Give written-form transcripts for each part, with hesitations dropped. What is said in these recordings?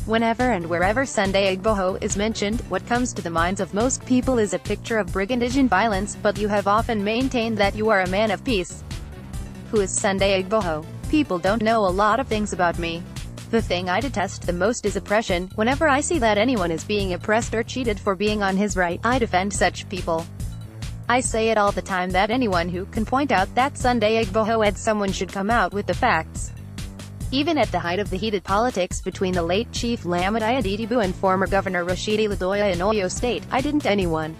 Whenever and wherever Sunday Igboho is mentioned, what comes to the minds of most people is a picture of brigandage and violence, but you have often maintained that you are a man of peace. Who is Sunday Igboho? People don't know a lot of things about me. The thing I detest the most is oppression. Whenever I see that anyone is being oppressed or cheated for being on his right, I defend such people. I say it all the time that anyone who can point out that Sunday Igboho had someone should come out with the facts. Even at the height of the heated politics between the late Chief Lamadaya Ditibu and former Governor Rashidi Ladoya in Oyo State, I didn't anyone.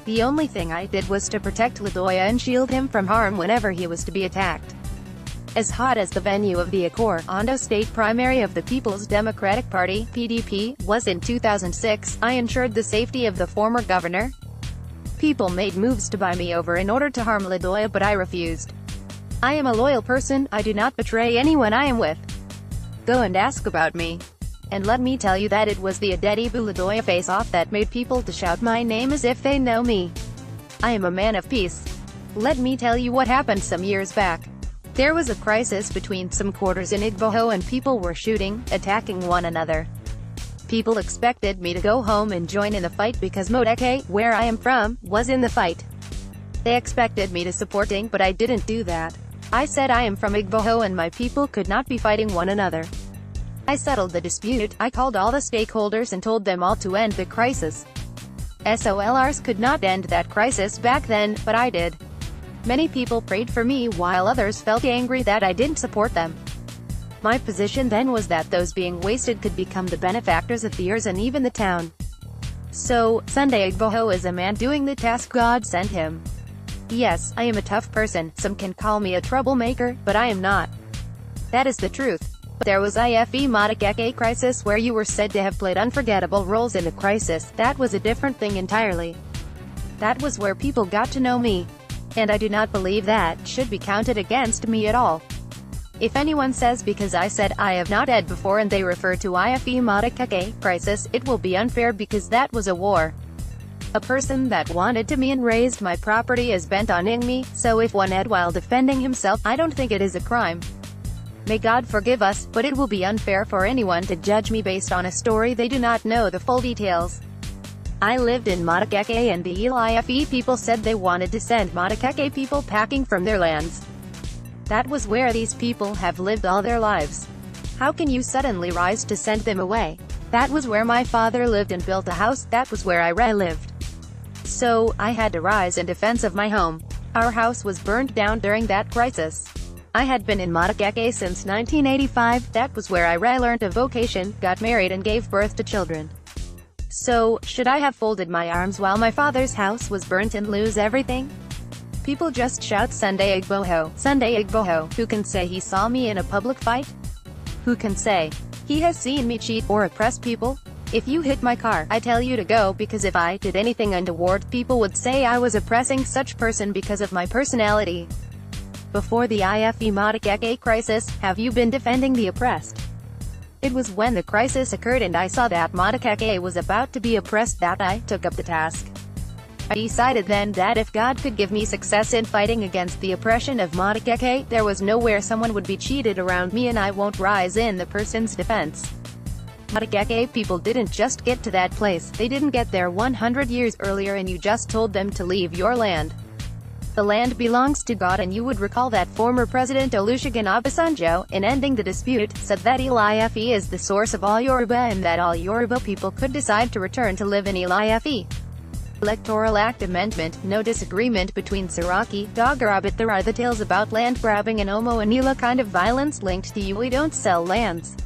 The only thing I did was to protect Ladoya and shield him from harm whenever he was to be attacked. As hot as the venue of the Akor, Ondo State primary of the People's Democratic Party, PDP, was in 2006, I ensured the safety of the former governor. People made moves to buy me over in order to harm Ladoya, but I refused. I am a loyal person, I do not betray anyone I am with. Go and ask about me. And let me tell you that it was the Adedibu Ladoya face-off that made people to shout my name as if they know me. I am a man of peace. Let me tell you what happened some years back. There was a crisis between some quarters in Igboho and people were shooting, attacking one another. People expected me to go home and join in the fight because Modeke, where I am from, was in the fight. They expected me to supporting, but I didn't do that. I said I am from Igboho and my people could not be fighting one another. I settled the dispute, I called all the stakeholders and told them all to end the crisis. SOLRs could not end that crisis back then, but I did. Many people prayed for me while others felt angry that I didn't support them. My position then was that those being wasted could become the benefactors of the earth and even the town. So, Sunday Igboho is a man doing the task God sent him. Yes, I am a tough person, some can call me a troublemaker, but I am not. That is the truth. But there was IFE Modekeke crisis where you were said to have played unforgettable roles in the crisis. That was a different thing entirely. That was where people got to know me. And I do not believe that should be counted against me at all. If anyone says because I said I have not ed before and they refer to IFE Modekeke crisis, it will be unfair because that was a war. A person that wanted to me and raised my property is bent on ing me, so if one ed while defending himself, I don't think it is a crime. May God forgive us, but it will be unfair for anyone to judge me based on a story they do not know the full details. I lived in Modekeke and the IFE people said they wanted to send Modekeke people packing from their lands. That was where these people have lived all their lives. How can you suddenly rise to send them away? That was where my father lived and built a house, that was where I lived. So, I had to rise in defense of my home. Our house was burned down during that crisis. I had been in Modekeke since 1985, that was where I learned a vocation, got married and gave birth to children. So, should I have folded my arms while my father's house was burnt and lose everything? People just shout Sunday Igboho, Sunday Igboho. Who can say he saw me in a public fight? Who can say he has seen me cheat or oppress people? If you hit my car, I tell you to go because if I did anything untoward, people would say I was oppressing such person because of my personality. Before the IFE Modekeke crisis, have you been defending the oppressed? It was when the crisis occurred and I saw that Modekeke was about to be oppressed that I took up the task. I decided then that if God could give me success in fighting against the oppression of Modekeke, there was nowhere someone would be cheated around me and I won't rise in the person's defense. Modekeke people didn't just get to that place, they didn't get there 100 years earlier and you just told them to leave your land. The land belongs to God and you would recall that former President Olusegun Obasanjo, in ending the dispute, said that IFE is the source of all Yoruba and that all Yoruba people could decide to return to live in IFE. Electoral Act Amendment, no disagreement between Saraki, Dagorabit. There are the tales about land grabbing and Omo Anila kind of violence linked to you. We don't sell lands.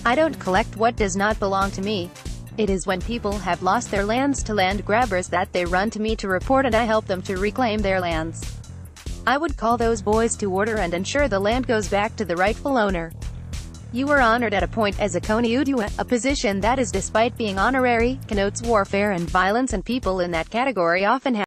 I don't collect what does not belong to me. It is when people have lost their lands to land grabbers that they run to me to report and I help them to reclaim their lands. I would call those boys to order and ensure the land goes back to the rightful owner. You were honored at a point as a Koni Udua, a position that is despite being honorary, connotes warfare and violence and people in that category often have